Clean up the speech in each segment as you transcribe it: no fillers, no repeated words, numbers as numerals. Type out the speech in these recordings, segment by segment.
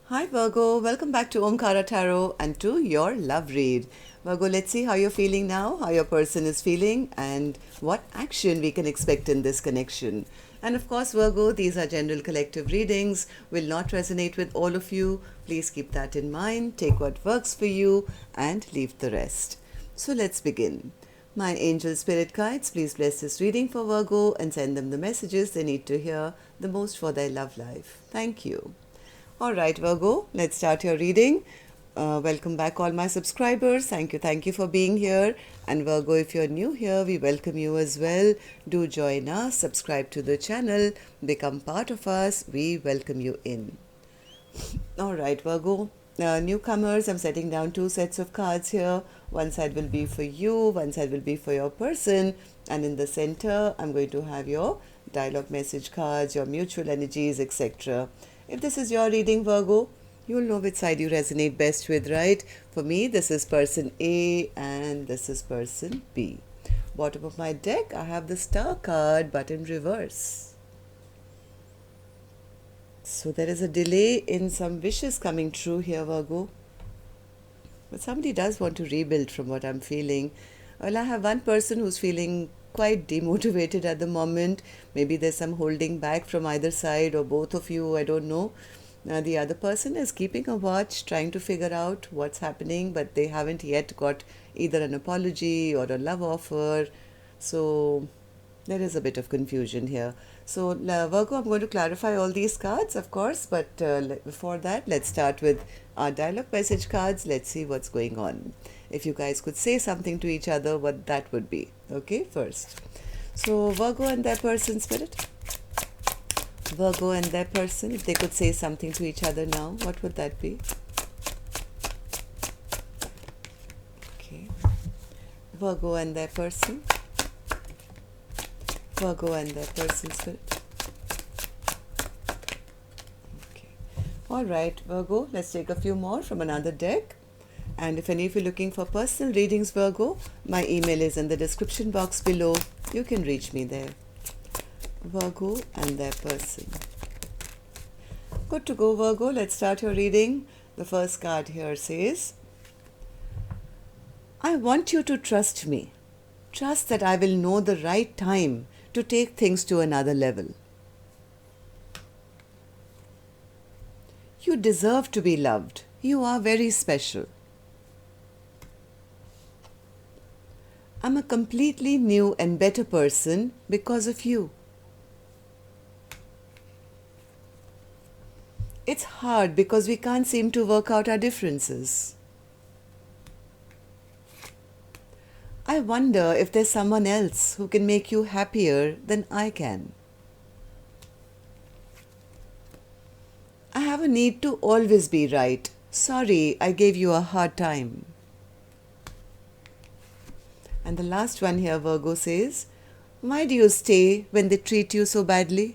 Hi Virgo, welcome back to Omkaratarot and to your love read. Virgo, let's see how you're feeling now, how your person is feeling, and what action we can expect in this connection. And of course, Virgo, these are general collective readings, will not resonate with all of you. Please keep that in mind, take what works for you, and leave the rest. So let's begin. My angel spirit guides, please bless this reading for Virgo and send them the messages they need to hear the most for their love life. Thank you. All right, Virgo, let's start your reading. Welcome back, all my subscribers. Thank you for being here. And Virgo, if you're new here, we welcome you as well. Do join us, subscribe to the channel, become part of us. We welcome you in. All right, Virgo. Newcomers, I'm setting down two sets of cards here. One side will be for you, one side will be for your person. And in the center, I'm going to have your dialogue message cards, your mutual energies, etc. If this is your reading, Virgo, you'll know which side you resonate best with, right? For me, this is person A and this is person B. Bottom of my deck, I have the star card, but in reverse. So there is a delay in some wishes coming true here, Virgo. But somebody does want to rebuild from what I'm feeling. Well, I have one person who's feeling quite demotivated at the moment. Maybe there's some holding back from either side or both of you, I don't know. The other person is keeping a watch, trying to figure out what's happening, but they haven't yet got either an apology or a love offer. So there is a bit of confusion here. So Virgo, I'm going to clarify all these cards, of course, but before that, let's start with our dialogue message cards. Let's see what's going on. If you guys could say something to each other, what that would be. Okay, first. So Virgo and their person, spirit. Virgo and their person, if they could say something to each other now, what would that be? Okay. Virgo and their person. Virgo and their person, spirit. Okay. All right, Virgo, let's take a few more from another deck. And if any of you are looking for personal readings, Virgo, my email is in the description box below. You can reach me there. Virgo and their person. Good to go, Virgo. Let's start your reading. The first card here says, I want you to trust me. Trust that I will know the right time to take things to another level. You deserve to be loved. You are very special. I'm a completely new and better person because of you. It's hard because we can't seem to work out our differences. I wonder if there's someone else who can make you happier than I can. I have a need to always be right. Sorry, I gave you a hard time. And the last one here, Virgo says, why do you stay when they treat you so badly?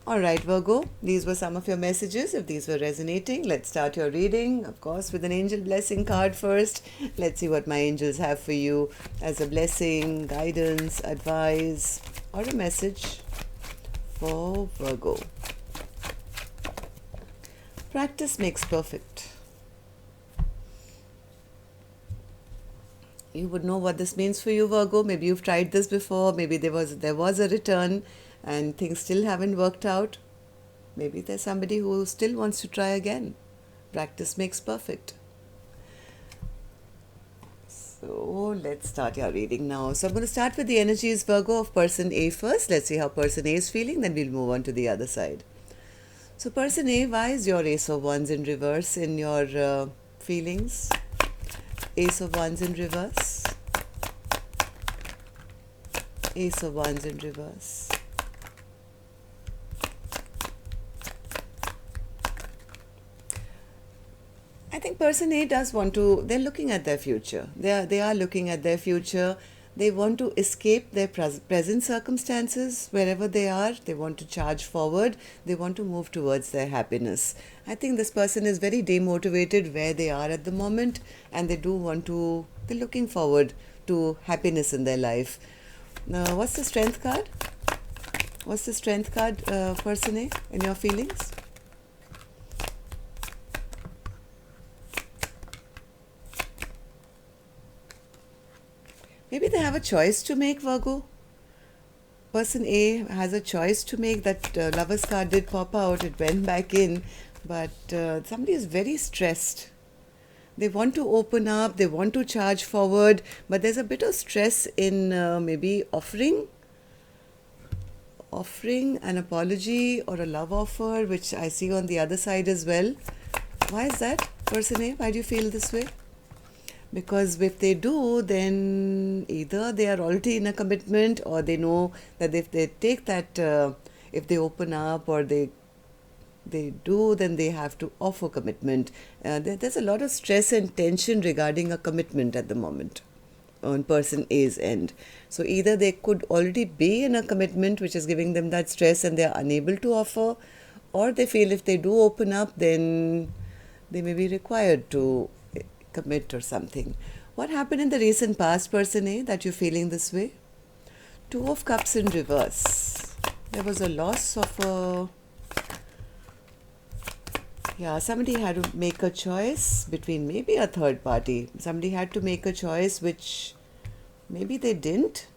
All right, Virgo, these were some of your messages. If these were resonating, let's start your reading, of course, with an angel blessing card first. Let's see what my angels have for you as a blessing, guidance, advice, or a message for Virgo. Practice makes perfect. You would know what this means for you, Virgo. Maybe you've tried this before. Maybe there was a return and things still haven't worked out. Maybe there's somebody who still wants to try again. Practice makes perfect. So let's start your reading now. So I'm going to start with the energies, Virgo, of person A first. Let's see how person A is feeling, then we'll move on to the other side. So person A, why is your Ace of Wands in reverse in your feelings? Ace of Wands in reverse. Ace of Wands in reverse. I think person A does want to, they're looking at their future. They are looking at their future. They want to escape their present circumstances wherever they are. They want to charge forward. They want to move towards their happiness. I think this person is very demotivated where they are at the moment, and they do want to, they're looking forward to happiness in their life. Now, what's the strength card? What's the strength card, person A, in your feelings? Maybe they have a choice to make, Virgo. Person A has a choice to make. That lover's card did pop out, it went back in, but somebody is very stressed. They want to open up, they want to charge forward, but there's a bit of stress in maybe offering an apology or a love offer, which I see on the other side as well. Why is that, person A? Why do you feel this way? Because if they do, then either they are already in a commitment, or they know that if they take that, if they open up or they do, then they have to offer commitment. There's a lot of stress and tension regarding a commitment at the moment on person A's end. So either they could already be in a commitment which is giving them that stress and they are unable to offer, or they feel if they do open up, then they may be required to commit or something. What happened in the recent past, person A, that you're feeling this way? Two of Cups in reverse. There was a loss of a... Yeah, somebody had to make a choice between maybe a third party. Somebody had to make a choice which maybe they didn't.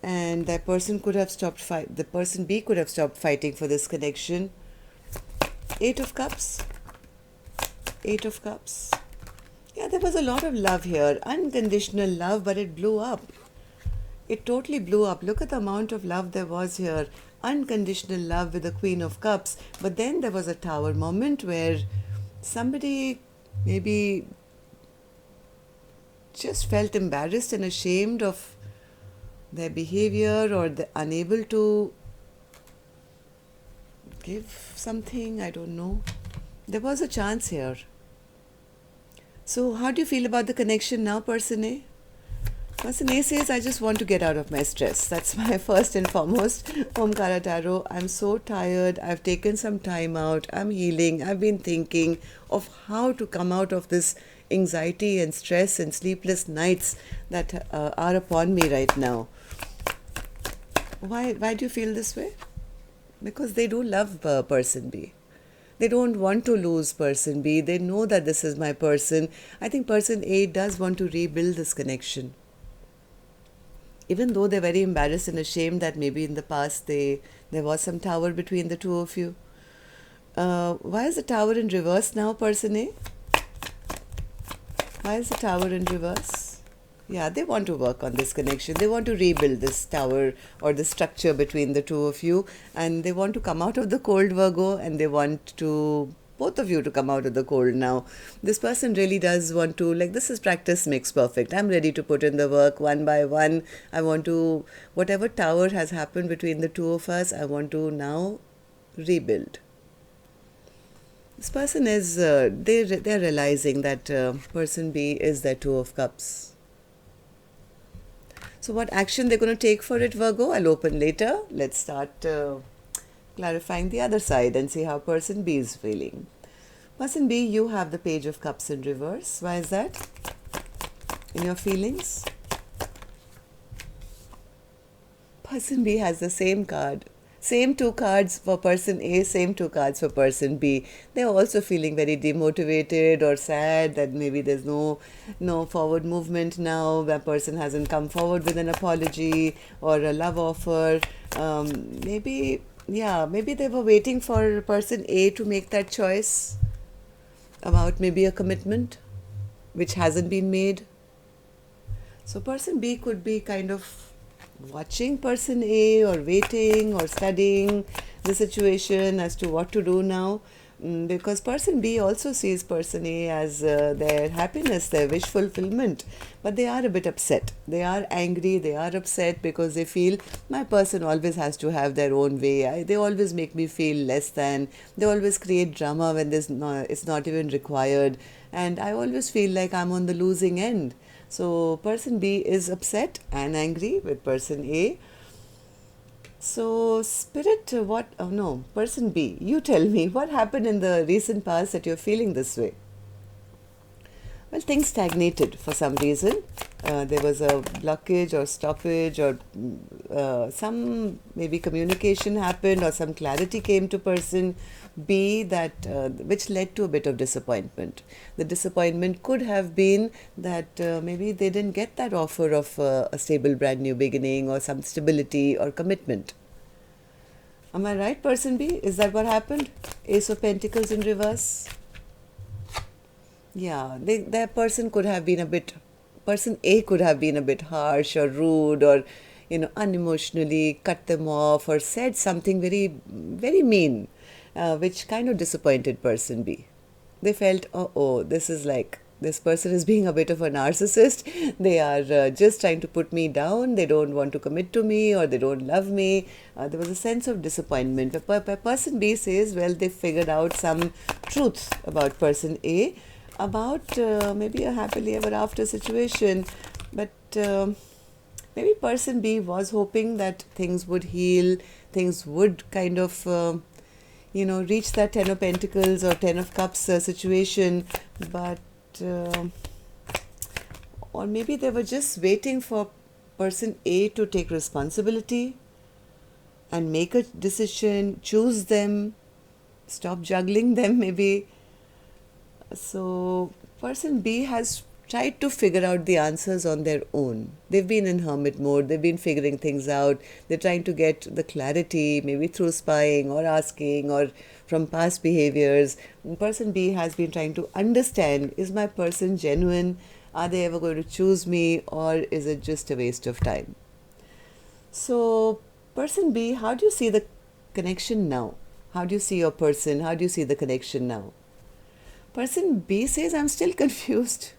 And that person could have stopped the person B could have stopped fighting for this connection. Eight of Cups. Eight of Cups. Yeah, there was a lot of love here. Unconditional love, but it blew up. It totally blew up. Look at the amount of love there was here. Unconditional love with the Queen of Cups. But then there was a Tower moment where somebody maybe just felt embarrassed and ashamed of their behavior, or unable to give something. I don't know. There was a chance here. So how do you feel about the connection now, person A? Person A says, I just want to get out of my stress. That's my first and foremost. Omkaratarot, I'm so tired. I've taken some time out. I'm healing. I've been thinking of how to come out of this anxiety and stress and sleepless nights that are upon me right now. Why do you feel this way? Because they do love person B. They don't want to lose person B. They know that this is my person. I think person A does want to rebuild this connection. Even though they're very embarrassed and ashamed that maybe in the past there was some Tower between the two of you. Why is the Tower in reverse now, person A? Why is the Tower in reverse? Yeah, they want to work on this connection. They want to rebuild this tower or the structure between the two of you. And they want to come out of the cold, Virgo, and they want to, both of you, to come out of the cold now. This person really does want to, like, this is practice makes perfect. I'm ready to put in the work one by one. I want to, whatever Tower has happened between the two of us, I want to now rebuild. This person is, they're realizing that person B is their Two of Cups. So what action they're going to take for it, Virgo, I'll open later. Let's start clarifying the other side and see how person B is feeling. Person B, you have the Page of Cups in reverse. Why is that? In your feelings? Person B has the same card. Same two cards for person A, same two cards for person B. They're also feeling very demotivated or sad that maybe there's no forward movement now. That person hasn't come forward with an apology or a love offer. Maybe they were waiting for person A to make that choice about maybe a commitment which hasn't been made. So person B could be kind of watching person A or waiting or studying the situation as to what to do now, because person B also sees person A as their happiness, their wish fulfillment, but they are a bit upset. They are angry, they are upset because they feel my person always has to have their own way. They always make me feel less than. They always create drama when it's not even required, and I always feel like I'm on the losing end. So person B is upset and angry with person A. So spirit, person B, you tell me what happened in the recent past that you're feeling this way. well, things stagnated for some reason. There was a blockage or stoppage, or some maybe communication happened, or some clarity came to person B that which led to a bit of disappointment. The disappointment could have been that maybe they didn't get that offer of a stable brand new beginning, or some stability or commitment. Am I right, person B? Is that what happened? Ace of Pentacles in reverse. Yeah, their person could have been a bit, person A could have been a bit harsh or rude, or, unemotionally cut them off, or said something very, very mean, which kind of disappointed person B. They felt, oh, this person is being a bit of a narcissist. They are just trying to put me down. They don't want to commit to me, or they don't love me. There was a sense of disappointment. Person B says, well, they figured out some truth about person A, about maybe a happily ever after situation, but maybe person B was hoping that things would heal, things would kind of reach that 10 of Pentacles or 10 of Cups situation, but or maybe they were just waiting for person A to take responsibility and make a decision, choose them, stop juggling them maybe. So person B has tried to figure out the answers on their own. They've been in hermit mode. They've been figuring things out. They're trying to get the clarity, maybe through spying or asking or from past behaviors. Person B has been trying to understand, is my person genuine? Are they ever going to choose me, or is it just a waste of time? So person B, how do you see the connection now? How do you see your person? How do you see the connection now? Person B says, I'm still confused.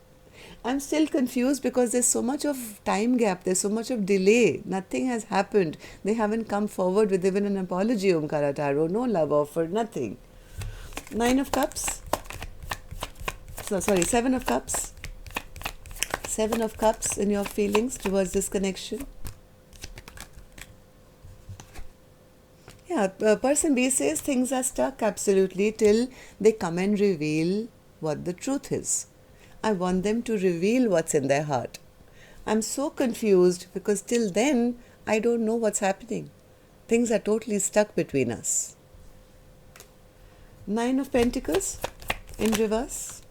I'm still confused because there's so much of time gap. There's so much of delay. Nothing has happened. They haven't come forward with even an apology, Omkaratarot. No love offer, nothing. 9 of Cups. Sorry, 7 of Cups. 7 of Cups in your feelings towards this connection. Yeah, person B says things are stuck absolutely till they come and reveal what the truth is. I want them to reveal what's in their heart. I'm so confused because till then, I don't know what's happening. Things are totally stuck between us. 9 of Pentacles in reverse.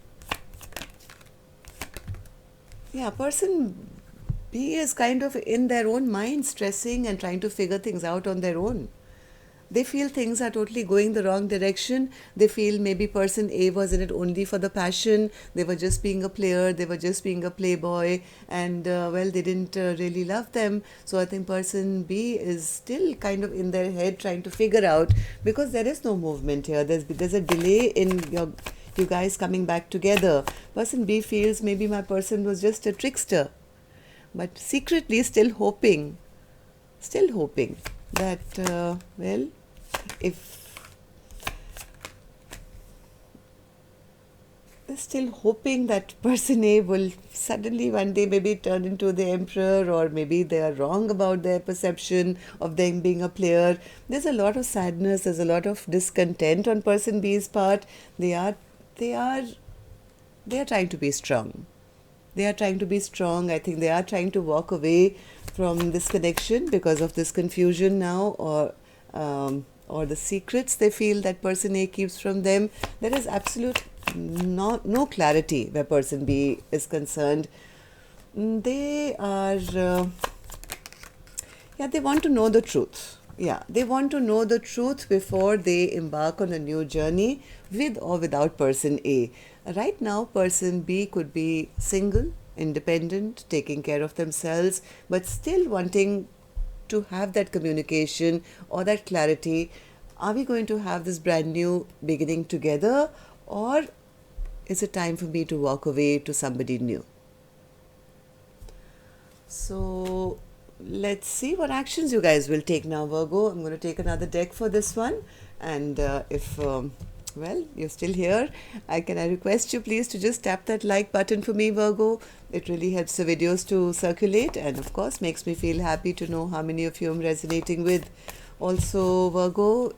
Yeah, person B is kind of in their own mind, stressing and trying to figure things out on their own. They feel things are totally going the wrong direction. They feel maybe person A was in it only for the passion. They were just being a player. They were just being a playboy. And well, they didn't really love them. So I think person B is still kind of in their head trying to figure out, because there is no movement here. There's a delay in you guys coming back together. Person B feels maybe my person was just a trickster. But secretly still hoping that, well, if they're still hoping that person A will suddenly one day maybe turn into the emperor, or maybe they are wrong about their perception of them being a player. There's a lot of sadness, there's a lot of discontent on person B's part. They are trying to be strong. They are trying to be strong. I think they are trying to walk away from this connection because of this confusion now, or the secrets they feel that person A keeps from them. There is absolute no clarity where person B is concerned. They are, they want to know the truth. Yeah, they want to know the truth before they embark on a new journey with or without person A. Right now, person B could be single, independent, taking care of themselves, but still wanting to have that communication or that clarity. Are we going to have this brand new beginning together, or is it time for me to walk away to somebody new? So let's see what actions you guys will take now, Virgo. I'm going to take another deck for this one, and if well, you're still here, can I request you please to just tap that like button for me, Virgo. It really helps the videos to circulate, and of course makes me feel happy to know how many of you I'm resonating with. Also, Virgo,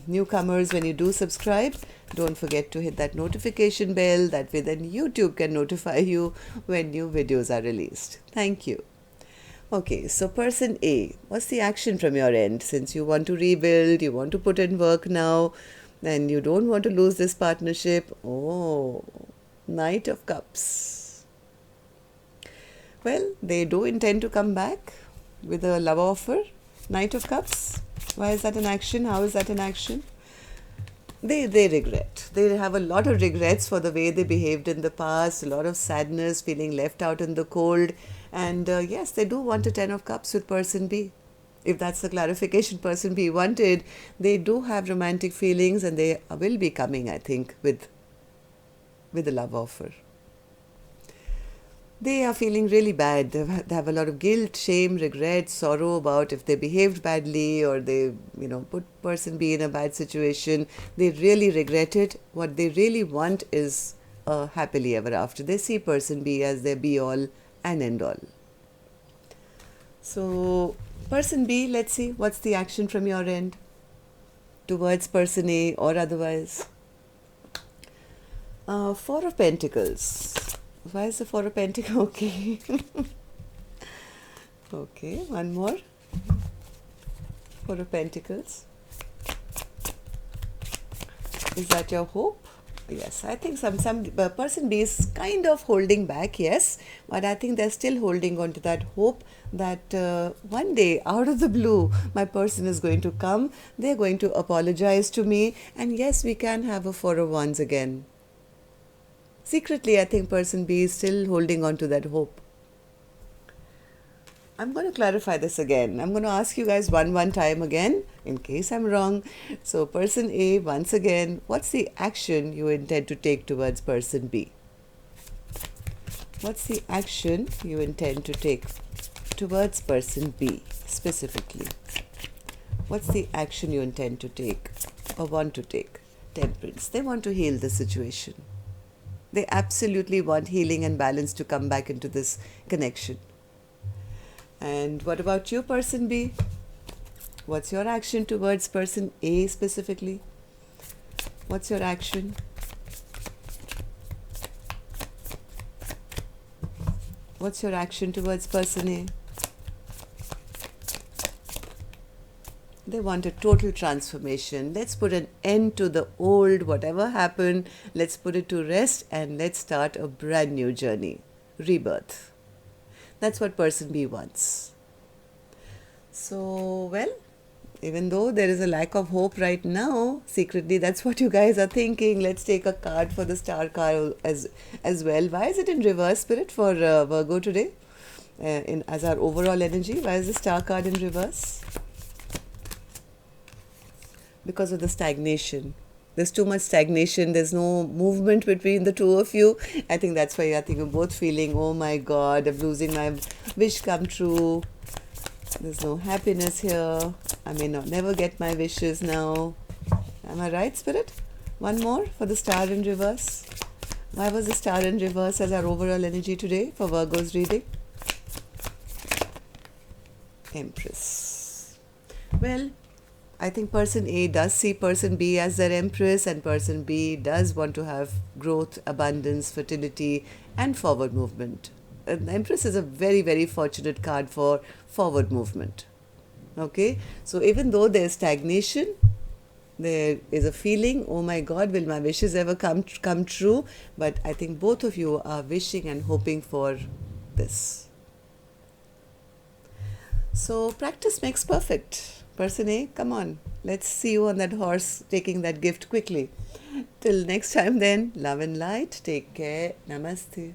newcomers, when you do subscribe, don't forget to hit that notification bell. That way then YouTube can notify you when new videos are released. Thank you. Okay, so person A, what's the action from your end? Since you want to rebuild, you want to put in work now, and you don't want to lose this partnership. Oh, Knight of Cups. Well, they do intend to come back with a love offer. Knight of Cups. Why is that an action? How is that an action? They regret. They have a lot of regrets for the way they behaved in the past, a lot of sadness, feeling left out in the cold. And yes, they do want a 10 of Cups with person B. If that's the clarification person B wanted, they do have romantic feelings and they will be coming, I think, with a love offer. They are feeling really bad. They have a lot of guilt, shame, regret, sorrow about if they behaved badly or they, put person B in a bad situation. They really regret it. What they really want is a happily ever after. They see person B as their be all and end all. So, person B, let's see, what's the action from your end towards person A or otherwise? Four of Pentacles. Why is the Four of Pentacles? Okay. Okay, one more. Four of Pentacles. Is that your hope? Yes, I think some person B is kind of holding back, yes. But I think they're still holding on to that hope that one day, out of the blue, my person is going to come. They're going to apologize to me. And yes, we can have a Four of Wands again. Secretly, I think person B is still holding on to that hope. I'm going to clarify this again. I'm going to ask you guys one time again, in case I'm wrong. So, person A, once again, what's the action you intend to take towards person B? What's the action you intend to take towards person B, specifically? What's the action you intend to take or want to take? Temperance. They want to heal the situation. They absolutely want healing and balance to come back into this connection. And what about you, person B? What's your action towards person A specifically? What's your action? What's your action towards person A? They want a total transformation. Let's put an end to the old, whatever happened. Let's put it to rest and let's start a brand new journey. Rebirth. That's what person B wants. So, well, even though there is a lack of hope right now, secretly that's what you guys are thinking. Let's take a card for the star card as well. Why is it in reverse, Spirit, for Virgo today? As our overall energy, why is the star card in reverse? Because of the stagnation. There's too much stagnation. There's no movement between the two of you. I think that's why I think you're both feeling, oh my God, I'm losing my wish come true. There's no happiness here. I may never get my wishes now. Am I right, Spirit? One more for the star in reverse. Why was the star in reverse as our overall energy today for Virgo's reading? Empress. Well, I think person A does see person B as their empress, and person B does want to have growth, abundance, fertility, and forward movement. The Empress is a very, very fortunate card for forward movement. Okay, so even though there's stagnation, there is a feeling, oh my God, will my wishes ever come true? But I think both of you are wishing and hoping for this. So practice makes perfect. Person A, come on, let's see you on that horse taking that gift quickly. Till next time then, love and light. Take care. Namaste.